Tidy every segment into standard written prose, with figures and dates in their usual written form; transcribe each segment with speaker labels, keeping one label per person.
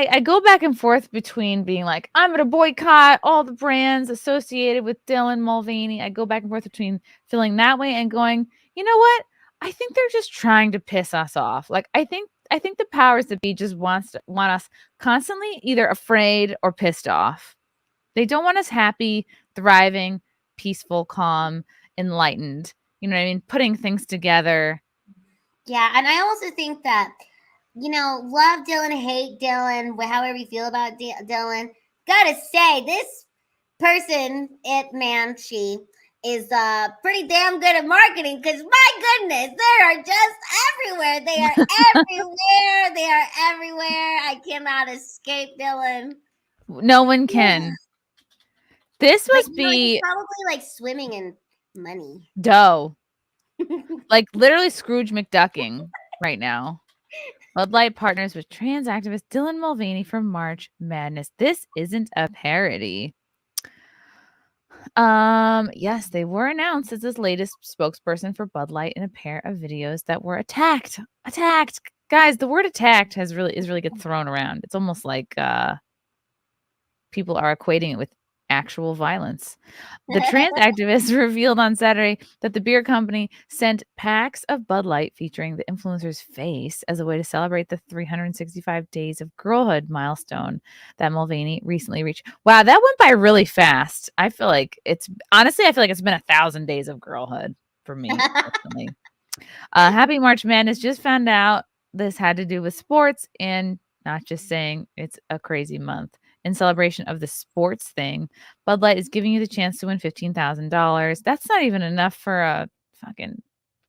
Speaker 1: I go back and forth between being like, I'm going to boycott all the brands associated with Dylan Mulvaney. I go back and forth between feeling that way and going, you know what? I think they're just trying to piss us off. Like, I think the powers that be just want us constantly either afraid or pissed off. They don't want us happy, thriving, peaceful, calm, enlightened. You know what I mean? Putting things together.
Speaker 2: Yeah, and I also think that, love Dylan, hate Dylan, however you feel about Dylan. Gotta say, this person, she is pretty damn good at marketing, because my goodness, they are just everywhere. They are everywhere. They are everywhere. I cannot escape Dylan.
Speaker 1: No one can. This must
Speaker 2: he's probably like swimming in money.
Speaker 1: Dough. Like literally Scrooge McDucking right now. Bud Light partners with trans activist Dylan Mulvaney for March Madness. This isn't a parody. Yes, they were announced as this latest spokesperson for Bud Light in a pair of videos that were attacked. Guys, the word attacked is really get thrown around. It's almost like people are equating it with actual violence. The trans activists revealed on Saturday that the beer company sent packs of Bud Light featuring the influencer's face as a way to celebrate the 365 days of girlhood milestone that Mulvaney recently reached. Wow, that went by really fast. I feel like it's been 1,000 days of girlhood for me personally. Happy March Madness. Just found out this had to do with sports and not just saying it's a crazy month. In celebration of the sports thing, Bud Light is giving you the chance to win $15,000. That's not even enough for a fucking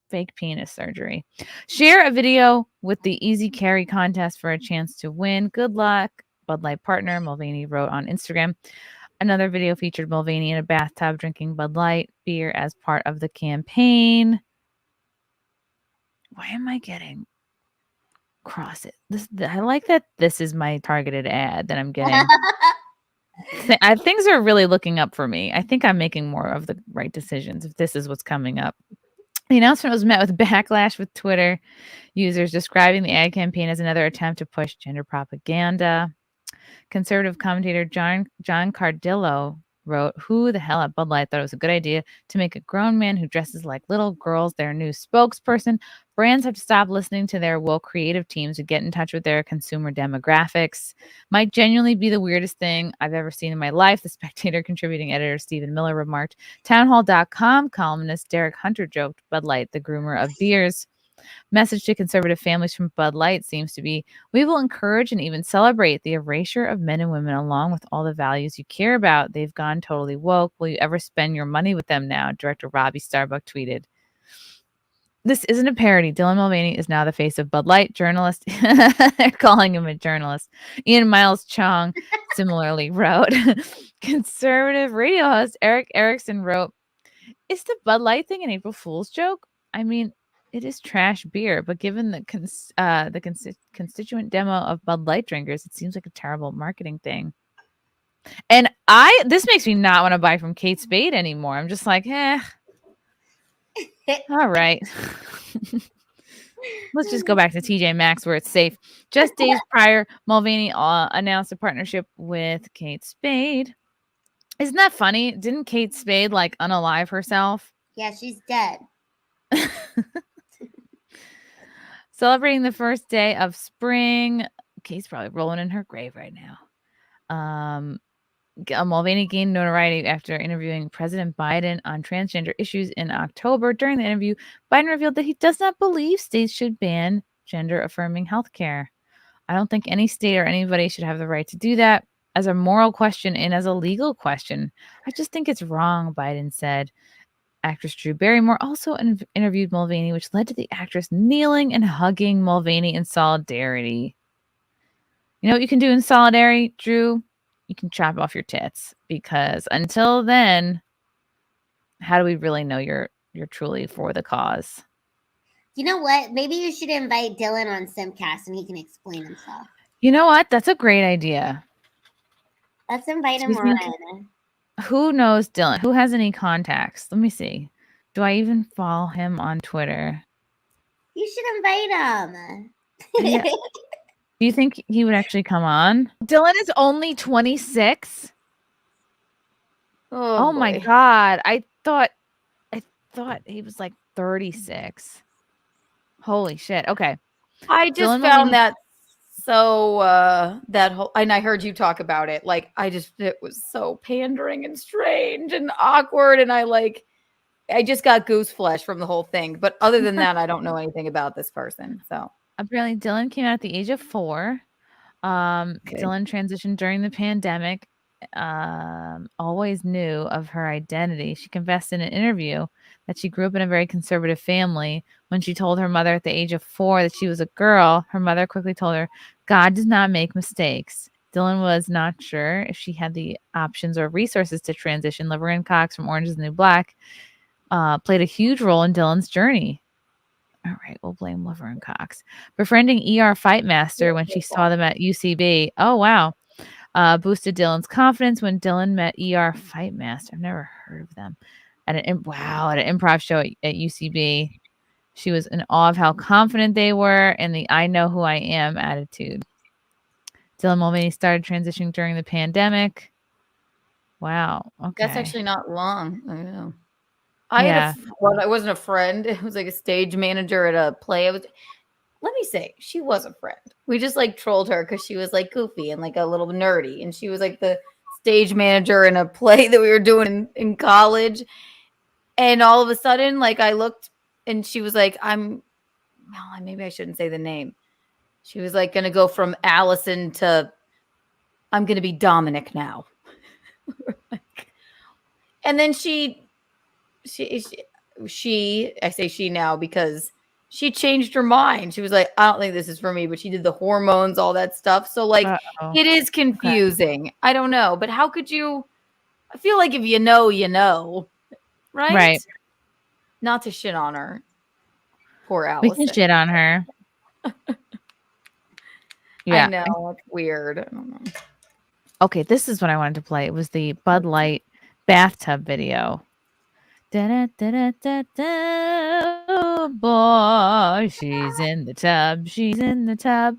Speaker 1: fake penis surgery. Share a video with the Easy Carry contest for a chance to win. Good luck, Bud Light partner, Mulvaney wrote on Instagram. Another video featured Mulvaney in a bathtub drinking Bud Light beer as part of the campaign. Why am I getting cross it? I like that this is my targeted ad that I'm getting. Things are really looking up for me. I think I'm making more of the right decisions if this is what's coming up. The announcement was met with backlash, with Twitter users describing the ad campaign as another attempt to push gender propaganda. Conservative commentator John Cardillo wrote, "Who the hell at Bud Light thought it was a good idea to make a grown man who dresses like little girls their new spokesperson? Brands have to stop listening to their woke creative teams to get in touch with their consumer demographics. Might genuinely be the weirdest thing I've ever seen in my life," the Spectator contributing editor Stephen Miller remarked. Townhall.com columnist Derek Hunter joked, "Bud Light, the groomer of beers." Message to conservative families from Bud Light seems to be, "We will encourage and even celebrate the erasure of men and women along with all the values you care about. They've gone totally woke. Will you ever spend your money with them now?" Director Robbie Starbuck tweeted. This isn't a parody. Dylan Mulvaney is now the face of Bud Light. Journalist, they're calling him a journalist. Ian Miles Chong similarly wrote. Conservative radio host Eric Erickson wrote, "Is the Bud Light thing an April Fool's joke? I mean, it is trash beer, but given the constituent demo of Bud Light drinkers, it seems like a terrible marketing thing." And this makes me not want to buy from Kate Spade anymore. I'm just like, all right. Let's just go back to TJ Maxx where it's safe. Just days prior, Mulvaney announced a partnership with Kate Spade. Isn't that funny? Didn't Kate Spade unalive herself?
Speaker 2: Yeah, she's dead.
Speaker 1: Celebrating the first day of spring. Kate's probably rolling in her grave right now. Mulvaney gained notoriety after interviewing President Biden on transgender issues in October. During the interview, Biden revealed that he does not believe states should ban gender-affirming health care. "I don't think any state or anybody should have the right to do that as a moral question and as a legal question. I just think it's wrong," Biden said. Actress Drew Barrymore also interviewed Mulvaney, which led to the actress kneeling and hugging Mulvaney in solidarity. You know what you can do in solidarity, Drew? You can chop off your tits, because until then, how do we really know you're truly for the cause?
Speaker 2: You know what? Maybe you should invite Dylan on SimpCast and he can explain himself.
Speaker 1: You know what? That's a great idea.
Speaker 2: Let's invite him on.
Speaker 1: Who knows Dylan? Who has any contacts? Let me see. Do I even follow him on Twitter?
Speaker 2: You should invite him.
Speaker 1: Yeah. Do you think he would actually come on? Dylan is only 26. Oh my
Speaker 3: boy.
Speaker 1: God. I thought he was like 36. Holy shit. Okay.
Speaker 3: I just
Speaker 1: Dylan
Speaker 3: found
Speaker 1: Mulvaney-
Speaker 3: that so that whole, and I heard you talk about it. Like it was so pandering and strange and awkward, and I just got goose flesh from the whole thing. But other than that, I don't know anything about this person. So
Speaker 1: Apparently Dylan came out at the age of 4. Dylan transitioned during the pandemic. Always knew of her identity. She confessed in an interview that she grew up in a very conservative family. When she told her mother at the age of 4 that she was a girl, her mother quickly told her, God does not make mistakes. Dylan was not sure if she had the options or resources to transition. Laverne Cox from Orange is the New Black played a huge role in Dylan's journey. All right, we'll blame Laverne Cox. Befriending ER Fight Master when she saw them at UCB. Oh, wow. Boosted Dylan's confidence when Dylan met ER Fight Master. I've never heard of them. At an improv show at UCB. She was in awe of how confident they were and the I know who I am attitude. Dylan Mulvaney started transitioning during the pandemic. Wow. Okay.
Speaker 3: that's actually not long. I know. I wasn't a friend. It was like a stage manager at a play. Let me say, she was a friend. We just like trolled her because she was like goofy and like a little nerdy. And she was like the stage manager in a play that we were doing in college. And all of a sudden, like I looked and she was like, maybe I shouldn't say the name. She was like going to go from Allison to I'm going to be Dominic now. And then she, I say she now because she changed her mind. She was like, I don't think this is for me, but she did the hormones, all that stuff. So like, it is confusing. Okay. I don't know, but how could you, I feel like if you know, you know, right?
Speaker 1: Right.
Speaker 3: Not to shit on her. Poor Allison.
Speaker 1: We can shit on her. Yeah.
Speaker 3: I know. It's weird. I don't know.
Speaker 1: Okay, this is what I wanted to play. It was the Bud Light bathtub video. Da-da-da-da-da-da. Boy, she's in the tub. She's in the tub.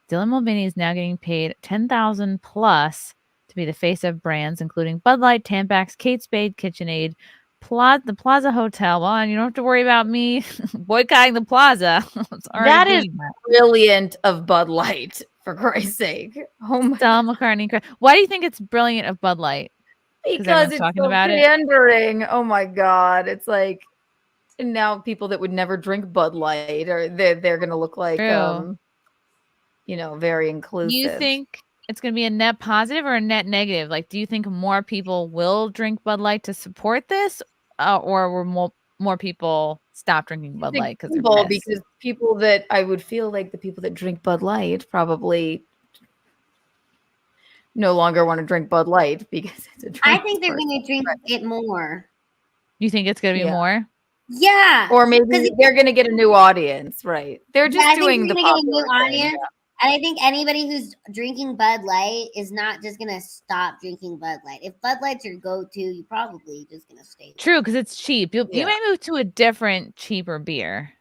Speaker 1: Dylan Mulvaney is now getting paid $10,000 plus to be the face of brands, including Bud Light, Tampax, Kate Spade, KitchenAid, the Plaza Hotel. Well, you don't have to worry about me boycotting the Plaza.
Speaker 3: That is brilliant of Bud Light, for Christ's sake. Oh my
Speaker 1: Stella McCartney. Why do you think it's brilliant of Bud Light?
Speaker 3: Because it's talking so about pandering. Oh my God. It's like, and now people that would never drink Bud Light or they're gonna look like very inclusive.
Speaker 1: Do you think it's gonna be a net positive or a net negative? Like, do you think more people will drink Bud Light to support this, or will more people stop drinking Bud Light because
Speaker 3: people that I would feel like the people that drink Bud Light probably no longer want to drink Bud Light because it's a drink.
Speaker 2: I think they're going to drink it more.
Speaker 1: You think it's going to be more?
Speaker 2: Yeah.
Speaker 3: Or maybe they're going to get a new audience, right? They're just doing the
Speaker 2: get a new audience. And I think anybody who's drinking Bud Light is not just going to stop drinking Bud Light. If Bud Light's your go-to, you're probably just going to stay there.
Speaker 1: True, because it's cheap. You might move to a different, cheaper beer.